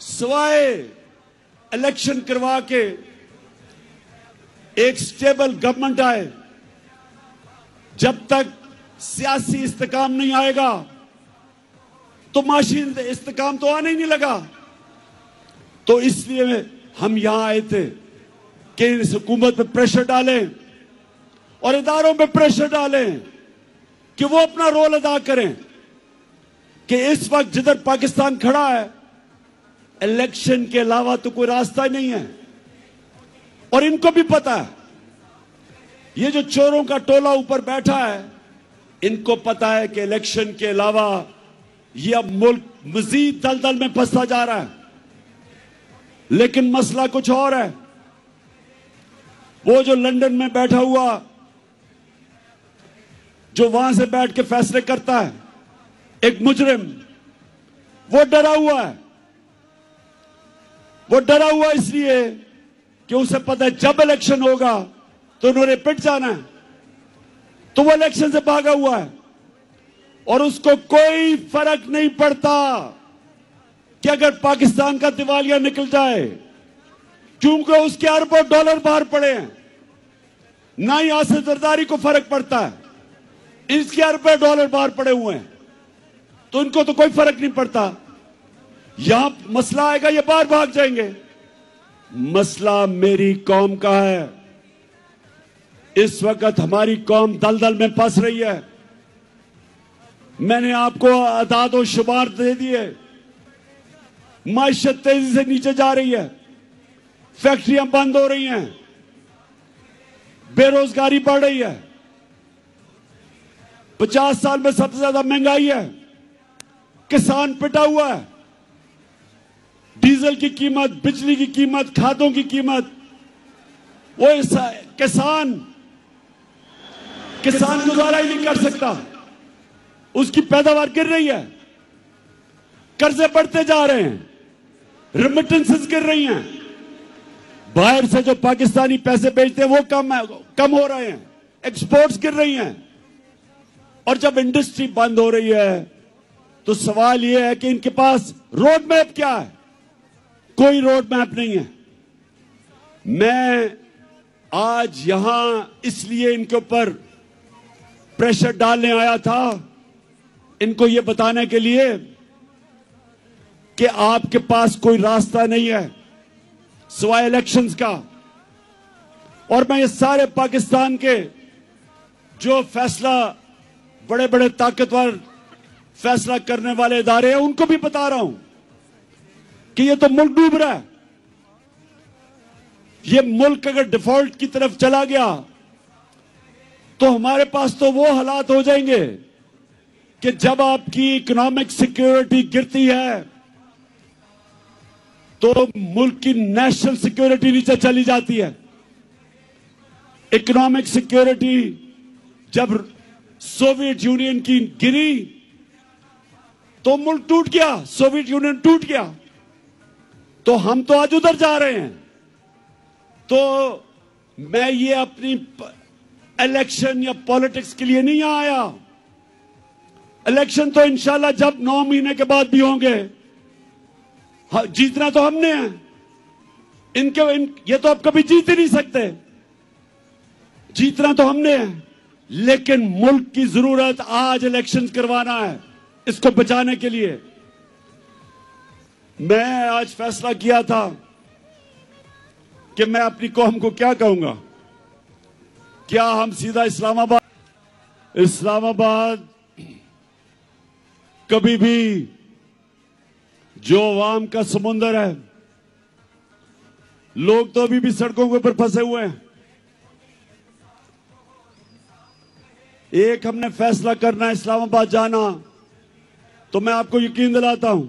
سوائے الیکشن کروا کے ایک سٹیبل گورنمنٹ آئے. جب تک سیاسی استحکام نہیں آئے گا تو معاشی استحکام تو آنے ہی نہیں لگا. تو اس لیے ہم یہاں آئے تھے کہ اس حکومت پہ پریشر ڈالیں اور اداروں پہ پریشر ڈالیں کہ وہ اپنا رول ادا کریں کہ اس وقت جدھر پاکستان کھڑا ہے الیکشن کے علاوہ تو کوئی راستہ نہیں ہے. اور ان کو بھی پتا ہے, یہ جو چوروں کا ٹولہ اوپر بیٹھا ہے ان کو پتا ہے کہ الیکشن کے علاوہ یہ اب ملک مزید دلدل میں پھنستا جا رہا ہے. لیکن مسئلہ کچھ اور ہے. وہ جو لندن میں بیٹھا ہوا جو وہاں سے بیٹھ کے فیصلے کرتا ہے ایک مجرم, وہ ڈرا ہوا ہے. وہ ڈرا ہوا اس لیے کہ اسے پتہ ہے جب الیکشن ہوگا تو انہوں نے پٹ جانا ہے. تو وہ الیکشن سے بھاگا ہوا ہے اور اس کو کوئی فرق نہیں پڑتا کہ اگر پاکستان کا دیوالیہ نکل جائے, کیونکہ اس کے اربوں ڈالر باہر پڑے ہیں. نہ ہی آصف زرداری کو فرق پڑتا ہے, اس کے اربوں ڈالر باہر پڑے ہوئے ہیں تو ان کو تو کوئی فرق نہیں پڑتا. یہاں مسئلہ آئے گا یہ باہر بھاگ جائیں گے. مسئلہ میری قوم کا ہے. اس وقت ہماری قوم دلدل میں پھنس رہی ہے. میں نے آپ کو اعداد و شمار دے دیے. معیشت تیزی سے نیچے جا رہی ہے, فیکٹریاں بند ہو رہی ہیں, بے روزگاری بڑھ رہی ہے, 50 سال میں سب سے زیادہ مہنگائی ہے, کسان پٹا ہوا ہے, ڈیزل کی قیمت, بجلی کی قیمت, کھادوں کی قیمت, وہ کسان گزارا ہی نہیں کر سکتا. اس کی پیداوار گر رہی ہے, قرضے بڑھتے جا رہے ہیں, ریمیٹنسز گر رہی ہیں, باہر سے جو پاکستانی پیسے بیچتے ہیں وہ کم ہو رہے ہیں, ایکسپورٹس گر رہی ہیں. اور جب انڈسٹری بند ہو رہی ہے تو سوال یہ ہے کہ ان کے پاس روڈ میپ کیا ہے؟ کوئی روڈ میپ نہیں ہے. میں آج یہاں اس لیے ان کے اوپر پریشر ڈالنے آیا تھا, ان کو یہ بتانے کے لیے کہ آپ کے پاس کوئی راستہ نہیں ہے سوائے الیکشنز کا. اور میں یہ سارے پاکستان کے جو فیصلہ بڑے بڑے طاقتور فیصلہ کرنے والے ادارے ہیں ان کو بھی بتا رہا ہوں کہ یہ تو ملک ڈوب رہا ہے. یہ ملک اگر ڈیفالٹ کی طرف چلا گیا تو ہمارے پاس تو وہ حالات ہو جائیں گے کہ جب آپ کی اکنامک سیکیورٹی گرتی ہے تو ملک کی نیشنل سیکیورٹی نیچے چلی جاتی ہے. اکنامک سیکیورٹی جب سوویت یونین کی گری تو ملک ٹوٹ گیا, سوویت یونین ٹوٹ گیا. تو ہم تو آج ادھر جا رہے ہیں. تو میں یہ اپنی الیکشن یا پالیٹکس کے لیے نہیں آیا. الیکشن تو انشاءاللہ جب 9 مہینے کے بعد بھی ہوں گے, جیتنا تو ہم نے ہے. یہ تو آپ کبھی جیت ہی نہیں سکتے. جیتنا تو ہم نے ہے, لیکن ملک کی ضرورت آج الیکشن کروانا ہے اس کو بچانے کے لیے. میں آج فیصلہ کیا تھا کہ میں اپنی قوم کو کیا کہوں گا. کیا ہم سیدھا اسلام آباد کبھی بھی جو عوام کا سمندر ہے, لوگ تو ابھی بھی سڑکوں کے اوپر پھنسے ہوئے ہیں. ایک ہم نے فیصلہ کرنا ہے اسلام آباد جانا, تو میں آپ کو یقین دلاتا ہوں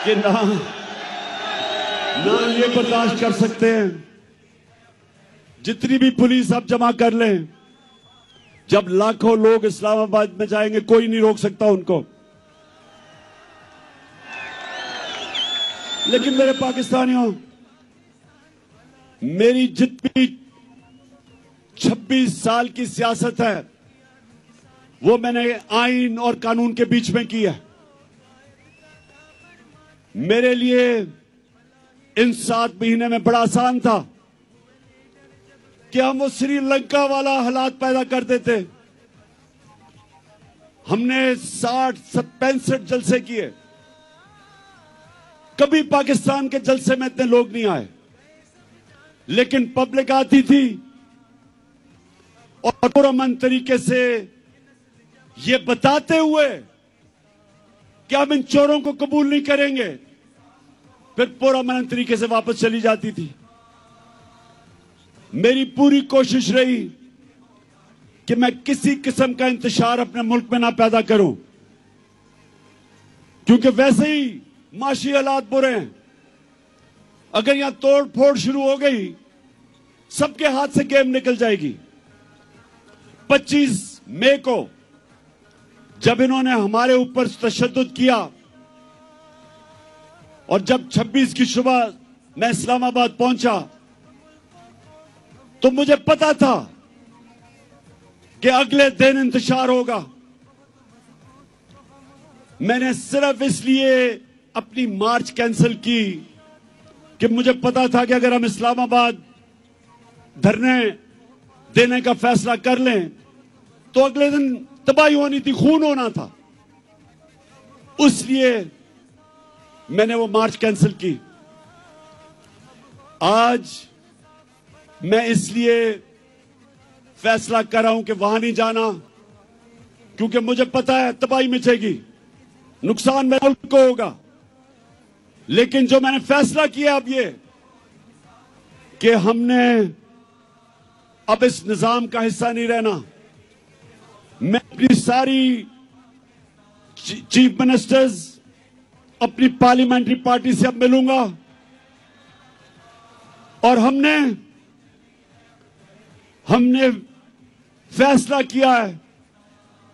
کہ نہ یہ برداشت کر سکتے ہیں جتنی بھی پولیس آپ جمع کر لیں, جب لاکھوں لوگ اسلام آباد میں جائیں گے کوئی نہیں روک سکتا ان کو. لیکن میرے پاکستانیوں, میری جتنی 26 سال کی سیاست ہے وہ میں نے آئین اور قانون کے بیچ میں کی ہے. میرے لیے ان 7 مہینے میں بڑا آسان تھا کہ ہم وہ سری لنکا والا حالات پیدا کر دیتے. ہم نے 65 جلسے کیے. کبھی پاکستان کے جلسے میں اتنے لوگ نہیں آئے, لیکن پبلک آتی تھی اور پرامن طریقے سے یہ بتاتے ہوئے کہ ہم ان چوروں کو قبول نہیں کریں گے, پھر پرامن طریقے سے واپس چلی جاتی تھی. میری پوری کوشش رہی کہ میں کسی قسم کا انتشار اپنے ملک میں نہ پیدا کروں, کیونکہ ویسے ہی معاشی حالات برے ہیں. اگر یہاں توڑ پھوڑ شروع ہو گئی سب کے ہاتھ سے گیم نکل جائے گی. 25 مئی کو جب انہوں نے ہمارے اوپر تشدد کیا اور جب 26 کی صبح میں اسلام آباد پہنچا تو مجھے پتا تھا کہ اگلے دن انتشار ہوگا. میں نے صرف اس لیے اپنی مارچ کینسل کی کہ مجھے پتا تھا کہ اگر ہم اسلام آباد دھرنے دینے کا فیصلہ کر لیں تو اگلے دن تباہی ہونی تھی, خون ہونا تھا. اس لیے میں نے وہ مارچ کینسل کی. آج میں اس لیے فیصلہ کر رہا ہوں کہ وہاں نہیں جانا, کیونکہ مجھے پتا ہے تباہی مچے گی, نقصان میرے ملک کو ہوگا. لیکن جو میں نے فیصلہ کیا اب یہ کہ ہم نے اب اس نظام کا حصہ نہیں رہنا. میں اپنی ساری چیف منسٹرز اپنی پارلیمنٹری پارٹی سے اب ملوں گا اور ہم نے فیصلہ کیا ہے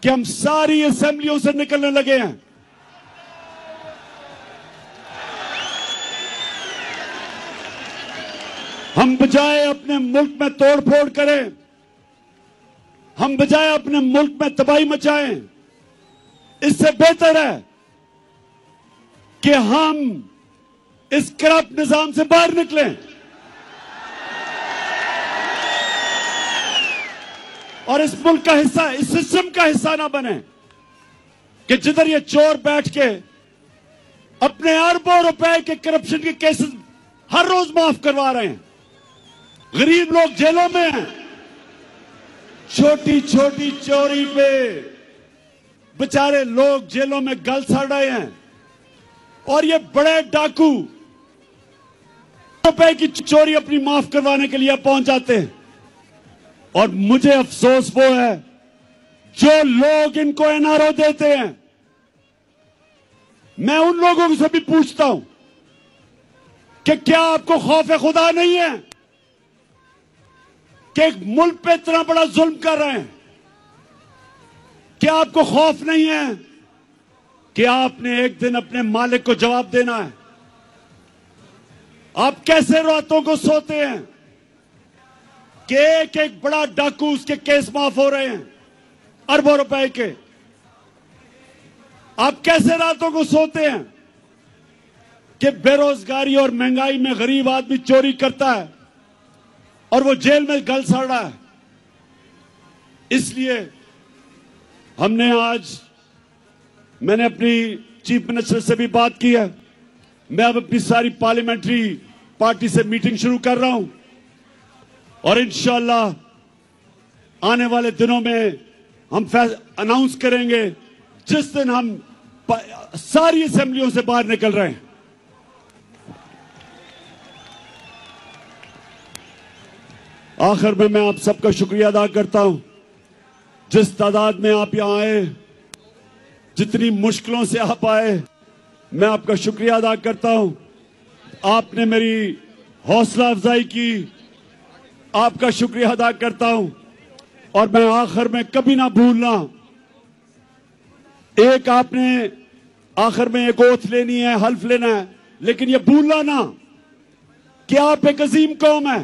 کہ ہم ساری اسمبلیوں سے نکلنے لگے ہیں. ہم بجائے اپنے ملک میں توڑ پھوڑ کریں, ہم بجائے اپنے ملک میں تباہی مچائیں, اس سے بہتر ہے کہ ہم اس کرپٹ نظام سے باہر نکلیں اور اس ملک کا حصہ, اس سسٹم کا حصہ نہ بنے کہ جدھر یہ چور بیٹھ کے اپنے اربوں روپے کے کرپشن کے کیسز ہر روز معاف کروا رہے ہیں. غریب لوگ جیلوں میں ہیں, چھوٹی چھوٹی چوری پہ بیچارے لوگ جیلوں میں گل سڑ رہے ہیں, اور یہ بڑے ڈاکو روپے کی چوری اپنی معاف کروانے کے لیے پہنچ جاتے ہیں. اور مجھے افسوس وہ ہے جو لوگ ان کو این آر او دیتے ہیں. میں ان لوگوں سے بھی پوچھتا ہوں کہ کیا آپ کو خوف خدا نہیں ہے کہ ایک ملک پہ اتنا بڑا ظلم کر رہے ہیں؟ کیا آپ کو خوف نہیں ہے کہ آپ نے ایک دن اپنے مالک کو جواب دینا ہے؟ آپ کیسے راتوں کو سوتے ہیں کہ ایک ایک بڑا ڈاکو اس کے کیس معاف ہو رہے ہیں اربوں روپے کے؟ آپ کیسے راتوں کو سوتے ہیں کہ بے روزگاری اور مہنگائی میں غریب آدمی چوری کرتا ہے اور وہ جیل میں گل سڑ رہا ہے؟ اس لیے ہم نے میں نے اپنی چیف منسٹر سے بھی بات کی ہے. میں اب اپنی ساری پارلیمنٹری پارٹی سے میٹنگ شروع کر رہا ہوں اور انشاءاللہ آنے والے دنوں میں ہم اناؤنس کریں گے جس دن ہم ساری اسمبلیوں سے باہر نکل رہے ہیں. آخر میں آپ سب کا شکریہ ادا کرتا ہوں. جس تعداد میں آپ یہاں آئے, جتنی مشکلوں سے آپ آئے, میں آپ کا شکریہ ادا کرتا ہوں. آپ نے میری حوصلہ افزائی کی, آپ کا شکریہ ادا کرتا ہوں. اور میں آخر میں کبھی نہ بھولنا, آپ نے آخر میں ایک اوتھ لینی ہے, حلف لینا ہے, لیکن یہ بھولنا نہ کہ آپ ایک عظیم قوم ہے.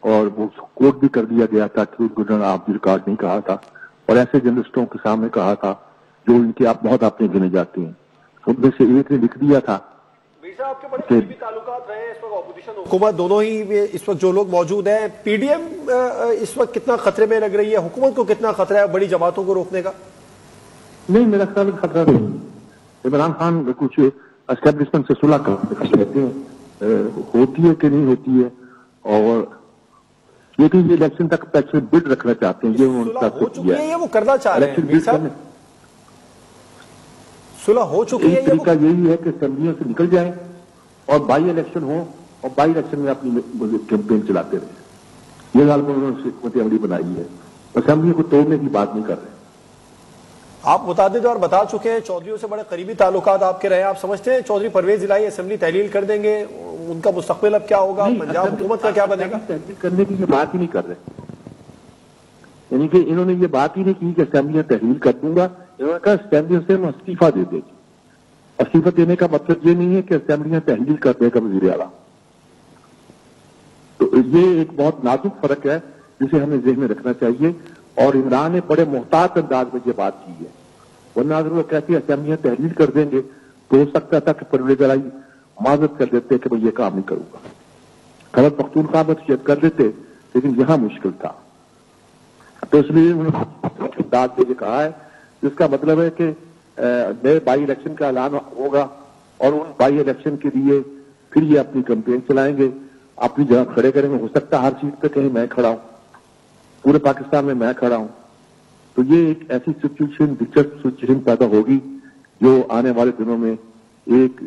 اور وہ کوٹ بھی کر دیا گیا تھا کہ گجران آف دی ریکارڈ نہیں کہا تھا، اور ایسے جرنلسٹوں کے سامنے کہا تھا جو ان کے آپ بہت اپنے گنے جاتے ہیں. ان میں سے ایک نے لکھ دیا تھا آپ کے بڑے قریبی تعلقات رہے ہیں اس وقت اپوزیشن حکومت دونوں ہی اس وقت جو لوگ موجود ہیں، پی ڈی ایم اس وقت کتنا خطرے میں لگ رہی ہے، حکومت کو کتنا خطرہ ہے بڑی جماعتوں کو روکنے کا؟ نہیں، میرا خیال خطرہ نہیں. عمران خان کچھ اسٹیبلشمنٹ سے صلح کہتے ہیں، ہوتی ہے کہ نہیں ہوتی ہے، اور لیکن یہ الیکشن تک پیچھے بڈ رکھنا چاہتے ہیں. یہ ہو چکی ہے، یہ وہ کرنا چاہ رہے ہیں، صلح ہو چکی ہے. ایک طریقہ یہی ہے کہ اسمبلیوں سے نکل جائیں اور بائی الیکشن ہو، اور بائی الیکشن میں اپنی کیمپین چلاتے رہے. یہ حال انہوں نے حکمت عملی بنائی ہے، اسمبلیوں کو توڑنے کی بات نہیں کر رہے. آپ متعدد اور بتا چکے ہیں چودھریوں سے بڑے قریبی تعلقات آپ کے رہے ہیں. آپ سمجھتے ہیں چودھری پرویز الہی اسمبلی تحلیل کر دیں گے؟ ان کا مستقبل اب کیا ہوگا؟ پنجاب حکومت کا کیا بنے گا؟ تحلیل کرنے کی یہ بات ہی نہیں کر رہے. یعنی کہ انہوں نے یہ بات ہی نہیں کی کہ اسمبلیاں تحلیل کر دوں گا. انہوں نے کہا اسمبلیوں سے ہم استعفیٰ دے دیں گے. استعفیٰ دینے کا مطلب یہ نہیں ہے کہ اسمبلیاں تحلیل کر دے گا وزیر اعلیٰ. تو یہ ایک بہت نازک فرق ہے جسے ہمیں ذہن میں رکھنا چاہیے، اور عمران نے بڑے محتاط انداز میں یہ بات کی ہے. ورنہ اگر وہ کہتے ہیں اسمبلیاں تحلیل کر دیں گے تو ہو سکتا تھا کہ پرویز الہی معذرت کر دیتے کہ میں یہ کام نہیں کروں گا. خیبر پختونخوا میں تو کر دیتے، لیکن یہاں مشکل تھا. تو اس لیے انہوں نے انداز سے یہ کہا ہے، جس کا مطلب ہے کہ نئے بائی الیکشن کا اعلان ہوگا، اور ان بائی الیکشن کے لیے پھر یہ اپنی کمپین چلائیں گے، اپنی جگہ کھڑے کریں گے. ہو سکتا ہے ہر چیز پہ کہیں میں کھڑا ہوں، پورے پاکستان میں کھڑا ہوں. تو یہ ایک ایسی سچویشن، دلچسپ سچویشن پیدا ہوگی جو آنے والے دنوں میں ایک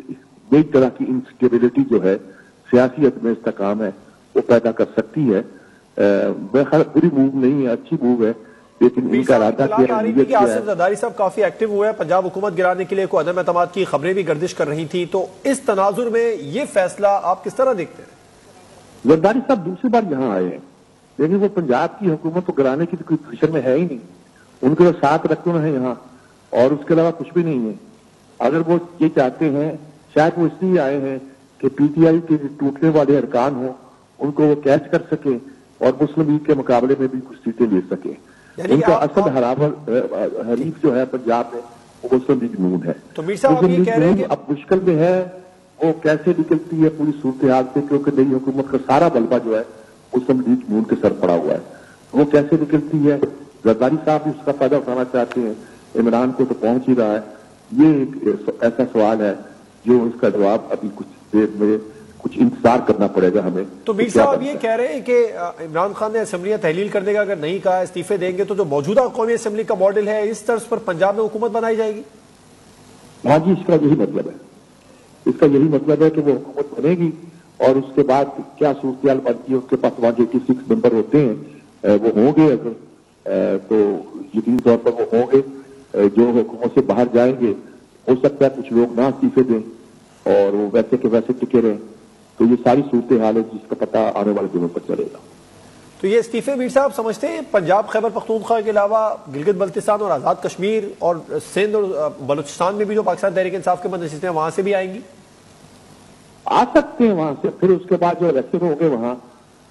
نئی طرح کی انسٹیبلٹی جو ہے سیاسی میں استحکام ہے وہ پیدا کر سکتی ہے. میں خیال بری موو نہیں ہے، اچھی موو ہے، لیکن ان کا ارادہ کیا ہے. آصف زرداری صاحب کافی ایکٹیو ہوئے ہیں، پنجاب حکومت گرانے کے لیے کوئی عدم اعتماد کی خبریں بھی گردش کر رہی تھی. تو اس تناظر میں یہ فیصلہ آپ کس طرح دیکھتے ہیں؟ زرداری صاحب دوسری بار یہاں آئے ہیں، لیکن وہ پنجاب کی حکومت کو گرانے کی کوئی پوزیشن میں ہے ہی نہیں. ان کے ساتھ رکھنا ہے یہاں، اور اس کے علاوہ کچھ بھی نہیں ہے. اگر وہ یہ چاہتے ہیں، شاید وہ اس لیے آئے ہیں کہ پی ٹی آئی کے ٹوٹنے والے ارکان ہوں ان کو وہ کیچ کر سکیں اور مسلم لیگ کے مقابلے میں بھی کچھ سیٹیں لے سکیں. ان کا اصل حریف جو ہے پنجاب میں وہ مسلم لیگ نون ہے. تو میر صاحب یہ کہہ رہے ہیں کہ اب مشکل میں ہے وہ کیسے نکلتی ہے پوری صورتحال سے، کیونکہ نئی حکومت کا سارا غلبہ جو ہے مسلم لیگ نون کے سر پڑا ہوا ہے. وہ کیسے نکلتی ہے؟ زرداری صاحب بھی اس کا فائدہ اٹھانا چاہتے ہیں، عمران کو تو پہنچ ہی رہا ہے. یہ ایک ایسا سوال ہے جو اس کا جواب ابھی کچھ دیر میں کچھ انتظار کرنا پڑے گا ہمیں. تو میر صاحب یہ کہہ رہے ہیں کہ عمران خان نے اسمبلیاں تحلیل کرنے کا اگر نہیں کہا، استعفے دیں گے، تو جو موجودہ قومی اسمبلی کا ماڈل ہے اس طرز پر پنجاب میں حکومت بنائی جائے گی؟ ہاں جی، اس کا یہی مطلب ہے. اس کا یہی مطلب ہے کہ وہ حکومت بنے گی، اور اس کے بعد کیا صورتحال بنتی ہے اس کے پاس وہاں 86 ممبر ہوتے ہیں، وہ ہوں گے اگر تو یقینی طور پر وہ ہوں گے. جو حکومت سے باہر جائیں گے ہو سکتا ہے کچھ لوگ نہ استعفے دیں اور وہ ویسے کے ویسے ٹکے رہیں. تو یہ ساری صورتحال ہے جس کا پتہ آنے والے دنوں پر چلے گا. تو یہ استعفے میر صاحب سمجھتے ہیں پنجاب خیبر پختونخوا کے علاوہ گلگت بلتستان اور آزاد کشمیر اور سندھ اور بلوچستان میں بھی جو پاکستان تحریک انصاف کے نشستیں ہیں وہاں سے بھی آئیں گی؟ آ سکتے ہیں وہاں سے. پھر اس کے بعد جو الیکشن ہوں گے وہاں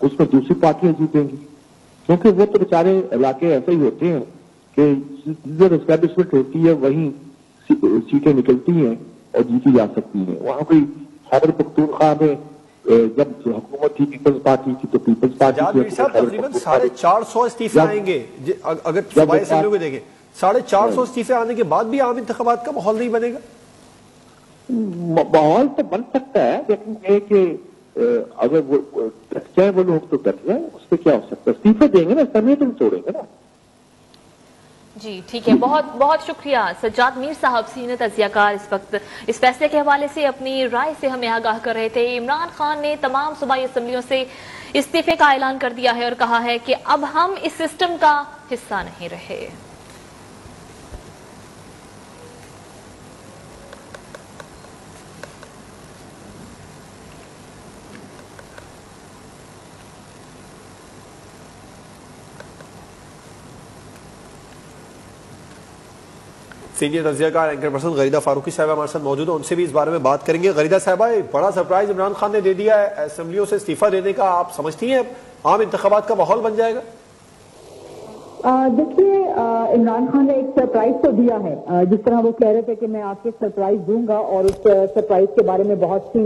اس میں دوسری پارٹیاں جیتیں گی، کیونکہ وہ تو بیچارے علاقے ایسے ہی ہوتے ہیں کہ جدھر اسٹیبلشمنٹ ہوتی ہے وہیں سیٹیں نکلتی ہیں اور جیتی جا سکتی ہیں. وہاں کوئی خیبر پختونخوا میں جب حکومت تھی پیپلز پارٹی کی تو پیپلز پارٹی تقریباً 450 استعفے آئیں گے. اگر صوبائی اسمبلیوں کو دیکھیں 450 استعفے آنے کے بعد بھی عام انتخابات کا ماحول نہیں بنے گا. ماحول تو بن سکتا ہے، لیکن یہ کہ اگر وہ ڈٹ جائیں وہ لوگ تو ڈٹ جائیں، اس پہ کیا ہو سکتا ہے. استعفے دیں گے نا، اسمبلی تو چھوڑیں گے نا. جی ٹھیک ہے، بہت بہت شکریہ سجاد میر صاحب، سینئر تجزیہ کار، اس وقت اس فیصلے کے حوالے سے اپنی رائے سے ہمیں آگاہ کر رہے تھے. عمران خان نے تمام صوبائی اسمبلیوں سے استعفے کا اعلان کر دیا ہے اور کہا ہے کہ اب ہم اس سسٹم کا حصہ نہیں رہے. سینئر تجزیہ کار اینکر پرسن غریدہ فاروقی صاحبہ ہمارے ساتھ موجود ہیں، ان سے بھی اس بارے میں بات کریں گے. غریدہ صاحبہ، بڑا سرپرائز عمران خان نے دے دیا ہے اسمبلیوں سے استعفیٰ دینے کا. آپ سمجھتی ہیں عام انتخابات کا ماحول بن جائے گا؟ دیکھیے عمران خان نے ایک سرپرائز تو دیا ہے، جس طرح وہ کہہ رہے تھے کہ میں آپ کے سرپرائز دوں گا، اور اس سرپرائز کے بارے میں بہت سی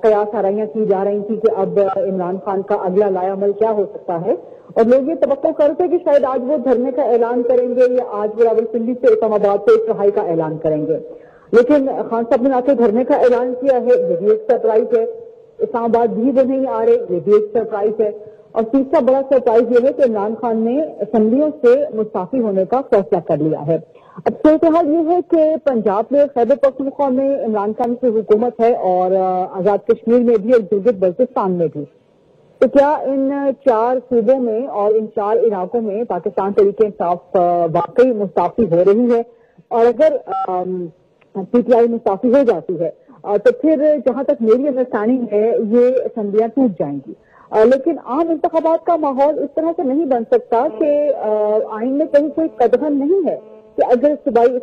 قیاس آرائیاں کی جا رہی تھی کہ اب عمران خان کا اگلا لائے عمل کیا ہو سکتا ہے، اور لوگ یہ توقع کرتے ہیں کہ شاید آج وہ دھرنے کا اعلان کریں گے یا آج وہ راولپنڈی سے اسلام آباد سے رہائی کا اعلان کریں گے، لیکن خان صاحب نے آ کے دھرنے کا اعلان کیا ہے، یہ بھی ایک سرپرائز ہے۔ اسلام آباد بھی وہ نہیں آ رہے، یہ بھی ایک سرپرائز ہے۔ اور تیسرا بڑا سرپرائز یہ ہے کہ عمران خان نے اسمبلیوں سے مستعفی ہونے کا فیصلہ کر لیا ہے۔ اب صورتحال یہ ہے کہ پنجاب میں خیبر پختونخوا میں عمران خان کی حکومت ہے، اور آزاد کشمیر میں بھی اور گلگت بلتستان میں بھی، تو کیا ان 4 صوبوں میں اور ان 4 علاقوں میں پاکستان تحریک انصاف واقعی مستعفی ہو رہی ہے؟ اور اگر پی ٹی آئی مستعفی ہو جاتی ہے تو پھر جہاں تک میری انڈرسٹینڈنگ ہے یہ اسمبلیاں ٹوٹ جائیں گی، لیکن عام انتخابات کا ماحول اس طرح سے نہیں بن سکتا کہ آئین میں کہیں کوئی قدغن نہیں ہے کہ اگر صوبائی